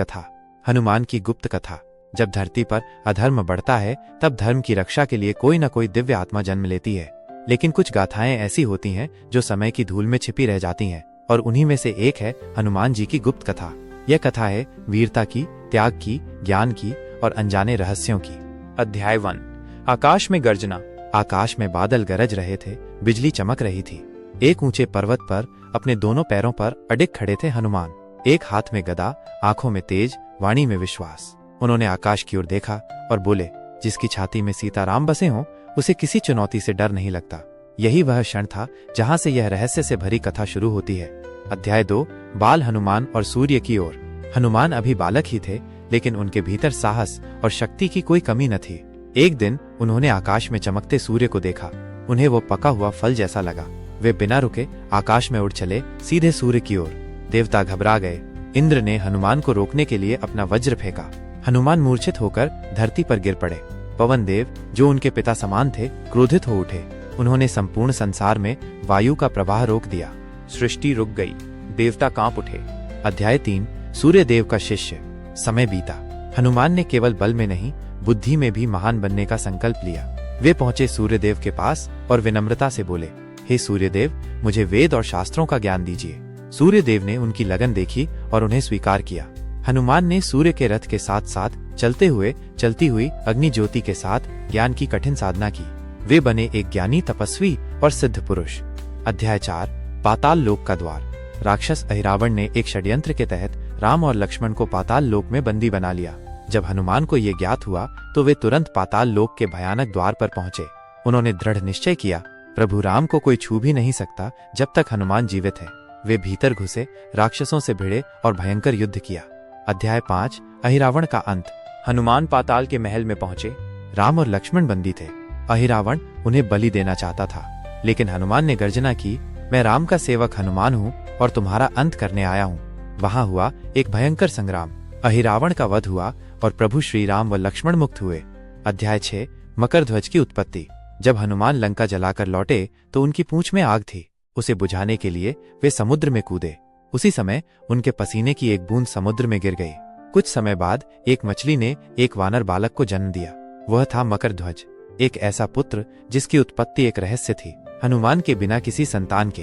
कथा। हनुमान की गुप्त कथा। जब धरती पर अधर्म बढ़ता है तब धर्म की रक्षा के लिए कोई न कोई दिव्य आत्मा जन्म लेती है। लेकिन कुछ गाथाएं ऐसी होती हैं जो समय की धूल में छिपी रह जाती हैं, और उन्हीं में से एक है हनुमान जी की गुप्त कथा। यह कथा है वीरता की, त्याग की, ज्ञान की और अनजाने रहस्यों की। अध्याय 1। आकाश में गर्जना। आकाश में बादल गरज रहे थे, बिजली चमक रही थी। एक ऊंचे पर्वत पर अपने दोनों पैरों पर अडिग खड़े थे हनुमान। एक हाथ में गदा, आंखों में तेज, वाणी में विश्वास। उन्होंने आकाश की ओर देखा और बोले, जिसकी छाती में सीताराम बसे हों उसे किसी चुनौती से डर नहीं लगता। यही वह क्षण था जहां से यह रहस्य से भरी कथा शुरू होती है। अध्याय 2। बाल हनुमान और सूर्य की ओर। हनुमान अभी बालक ही थे, लेकिन उनके भीतर साहस और शक्ति की कोई कमी न थी। एक दिन उन्होंने आकाश में चमकते सूर्य को देखा। उन्हें वो पका हुआ फल जैसा लगा। वे बिना रुके आकाश में उड़ चले, सीधे सूर्य की ओर। देवता घबरा गए। इंद्र ने हनुमान को रोकने के लिए अपना वज्र फेंका। हनुमान मूर्छित होकर धरती पर गिर पड़े। पवन देव, जो उनके पिता समान थे, क्रोधित हो उठे। उन्होंने संपूर्ण संसार में वायु का प्रवाह रोक दिया। सृष्टि रुक गई, देवता कांप उठे। अध्याय 3। सूर्य देव का शिष्य। समय बीता। हनुमान ने केवल बल में नहीं, बुद्धि में भी महान बनने का संकल्प लिया। वे पहुंचे सूर्यदेव के पास और विनम्रता से बोले, हे सूर्यदेव, मुझे वेद और शास्त्रों का ज्ञान दीजिए। सूर्यदेव ने उनकी लगन देखी और उन्हें स्वीकार किया। हनुमान ने सूर्य के रथ के साथ साथ चलती हुई अग्नि ज्योति के साथ ज्ञान की कठिन साधना की। वे बने एक ज्ञानी, तपस्वी और सिद्ध पुरुष। अध्याय 4। पाताल लोक का द्वार। राक्षस अहिरावण ने एक षड्यंत्र के तहत राम और लक्ष्मण को पाताल लोक में बंदी बना लिया। जब हनुमान को ये ज्ञात हुआ तो वे तुरंत पाताल लोक के भयानक द्वार पर पहुंचे। उन्होंने दृढ़ निश्चय किया, प्रभु राम को कोई छू भी नहीं सकता जब तक हनुमान जीवित है। वे भीतर घुसे, राक्षसों से भिड़े और भयंकर युद्ध किया। अध्याय 5। अहिरावण का अंत। हनुमान पाताल के महल में पहुंचे। राम और लक्ष्मण बंदी थे। अहिरावण उन्हें बलि देना चाहता था, लेकिन हनुमान ने गर्जना की, मैं राम का सेवक हनुमान हूँ और तुम्हारा अंत करने आया हूँ। वहां हुआ एक भयंकर संग्राम। अहिरावण का वध हुआ और प्रभु श्री राम व लक्ष्मण मुक्त हुए। अध्याय 6। मकर ध्वज की उत्पत्ति। जब हनुमान लंका जलाकर लौटे तो उनकी पूंछ में आग थी। उसे बुझाने के लिए वे समुद्र में कूदे। उसी समय उनके पसीने की एक बूंद समुद्र में गिर गई। कुछ समय बाद एक मछली ने एक वानर बालक को जन्म दिया। वह था मकर ध्वज, एक ऐसा पुत्र जिसकी उत्पत्ति एक रहस्य थी, हनुमान के बिना किसी संतान के।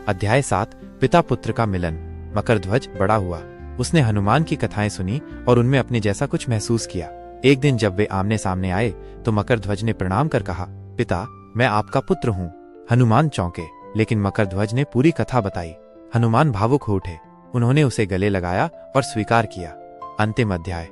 अध्याय 7। पिता पुत्र का मिलन। मकर ध्वज बड़ा हुआ। उसने हनुमान की कथाएं सुनी और उनमें अपने जैसा कुछ महसूस किया। एक दिन जब वे आमने सामने आए तो मकर ध्वज ने प्रणाम कर कहा, पिता, मैं आपका पुत्र हूँ। हनुमान चौंके, लेकिन मकर ध्वज ने पूरी कथा बताई। हनुमान भावुक हो उठे। उन्होंने उसे गले लगाया और स्वीकार किया। अंतिम अध्याय।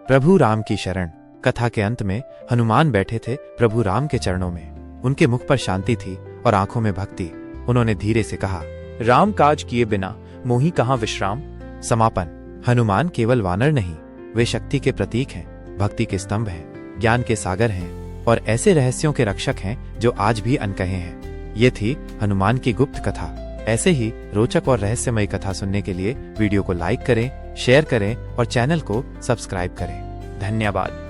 प्रभु राम की शरण। कथा के अंत में हनुमान बैठे थे प्रभु राम के चरणों में। उनके मुख पर शांति थी और आंखों में भक्ति। उन्होंने धीरे से कहा, राम काज किए बिना मोही कहाँ विश्राम। समापन। हनुमान केवल वानर नहीं, वे शक्ति के प्रतीक हैं, भक्ति के स्तंभ हैं, ज्ञान के सागर हैं और ऐसे रहस्यों के रक्षक हैं जो आज भी अनकहे हैं। ये थी हनुमान की गुप्त कथा। ऐसे ही रोचक और रहस्यमयी कथा सुनने के लिए वीडियो को लाइक करें, शेयर करें और चैनल को सब्सक्राइब करें। धन्यवाद।